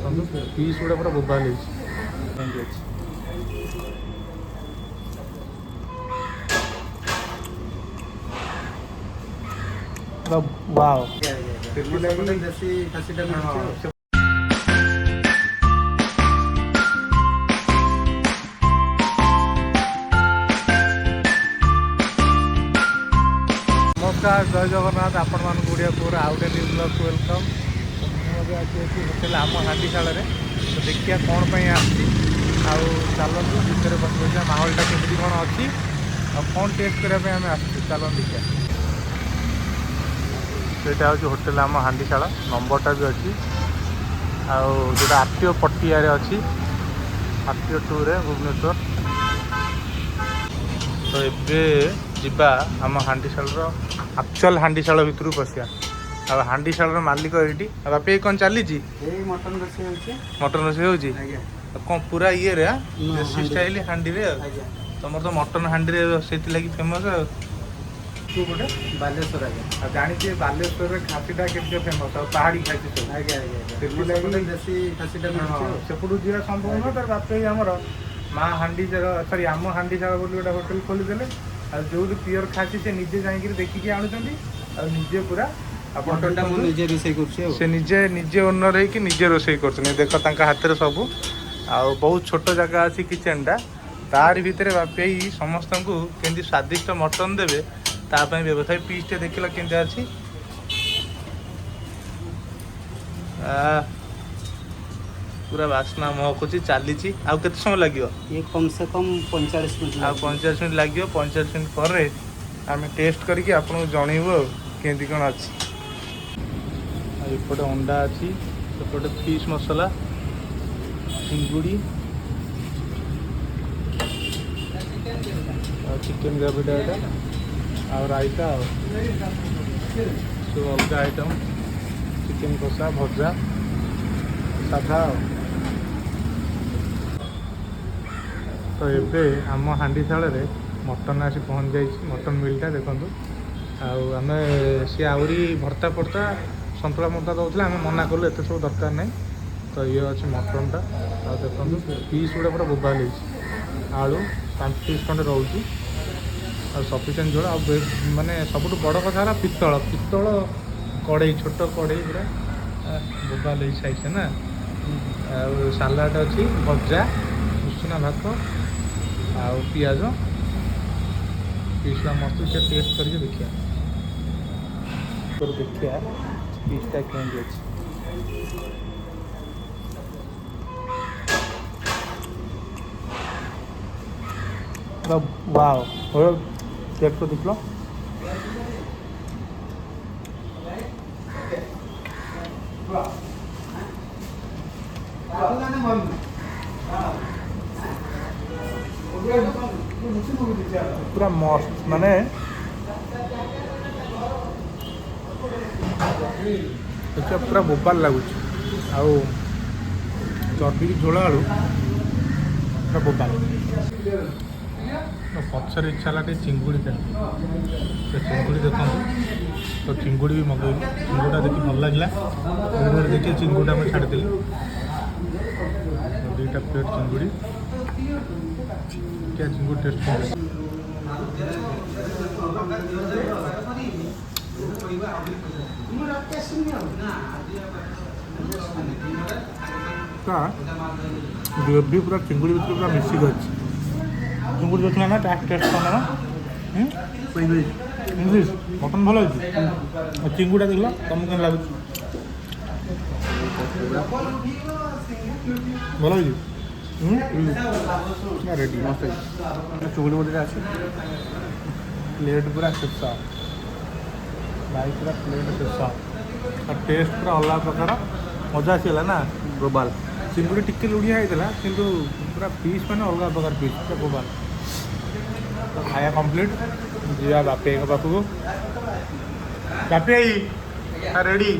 देखो पीस गुड़ा पूरा बोबाल वाओ देसी खसीटा मिलुଛି। नमस्कार जय जगन्नाथ आपण मान गुड़िया पूरा आउ गए न्यू ब्लॉग को वेलकम। मुझे आज होटेल आम हांडीशाल तो देखिए कौन पर चलतु भितर बस माहौलटा केमती कौन अच्छी कौन टेस्ट करने आम चलन देखिए। यहाँ हूँ होटेल आम हांडीशाल नंबरटा भी अच्छी जो आरटीओ पटिया अच्छी आरटीओ 2 रे भुवनेश्वर। तो ये जीवा आम हांडीशाल एक्चुअल हांडीशाल भितर पशिया आ हांडीशाल मालिक ये बापे कौन चली मटन रोषे मटन रोषे कौन पूरा ये देसी स्टाइल हांडी रे तुम तो मटन हांडी से फेमस गोटे बालेश्वर आगे जानी बालेश्वर खासीटा के फेमस पहाड़ी खासी सब देसी खसीटा मिलुଛି। सेपटू जा संभव न तर बापे आमर माँ हांडी सॉरी आम हांडीशाल बोली गोटे होटेल खोलीदेले जो प्योर खासी से निजे जाइए देखिए आणुचंदी निजे पूरा मटनटा मु निजे रोषे करछे से निजे निजे ओनर है कि निजे रोषे करछन देख तांका हाथ रे सब आ बहुत छोट जगह अछि किचनटा तार भितर बापे समस्त को केंदी स्वादिष्ट मटन देबे ता पय व्यवसाय पीस टे देखिला केंदी अछि पूरा बास्ना महकुची चली आउ केते समय लागियो ये कम से कम 45 मिनट आ 45 मिनट लागियो 45 मिनट पर आम टेस्ट करके आपको जनइबू केंदी कौन अच्छी एपटे अंडा अच्छी सेपटे फिश मसला चिंगुड़ी चिकेन ग्रेवीटा आ रायता सब अलग आइटम चिकेन कषा भजा साधा। तो ये आम हांडीशाल मटन आसी पहुँच जाइए मटन मिलटा देखूँ आम सी आहरी भर्ता फर्ता सतुला मता दौला आम मना कलु एत सब दरकार नहीं। तो ये अच्छे मटनटा आ देखो पीस गुड़ा पूरा बोबाल आलू 5 पीस खंडे रोचे आ सफिसीयंट झोल माने सब बड़ कथा है पितल पितल कड़े छोट कड़े पूरा बोबाल साइज ना सालाड अच्छी भजा उषुना भात आ पियाज पीसला मस्त से टेस्ट करके देखिए देखिए पीसटा केमती अच्छी वाओ टेस्ट तो देख लो पूरा मस्त माने पूरा बोबाल लगुच चर्बी झोल आलू पूरा बोबाल पचर इच्छा है चिंगुड़ी खाई चिंगुड़ी देखो तो चिंगुड़ी भी मगेलु चिंगुड़ा देखिए भल लगे देखिए चिंगुड़ा मैं छाड़ी 2टा प्लेट चिंगुड़ी क्या चिंगुड़ी टेस्ट ग्रेवी पूरा चिंगुड़ी भीतर पूरा मिसिक अच्छी चिंगुड़ी देखना ना टेस्ट करना इंग्लिश मटन भल हो चिंगुड़ा देख तुमको क्या लगुच भल हो रेडी मस्त चिंगुड़ी गोटे आस प्लेट पूरा शेष भाई पूरा प्लेट शेष टेस्ट पूरा अलग प्रकार मजा आसगला ना बोबाल चिंगुड़ी टिके लुड़िया होता किंतु पूरा पीस मैंने अलग प्रकार पीस पूरा बोबाल। तो खाया कंप्लीट जी बापे पाखक बापे रेडी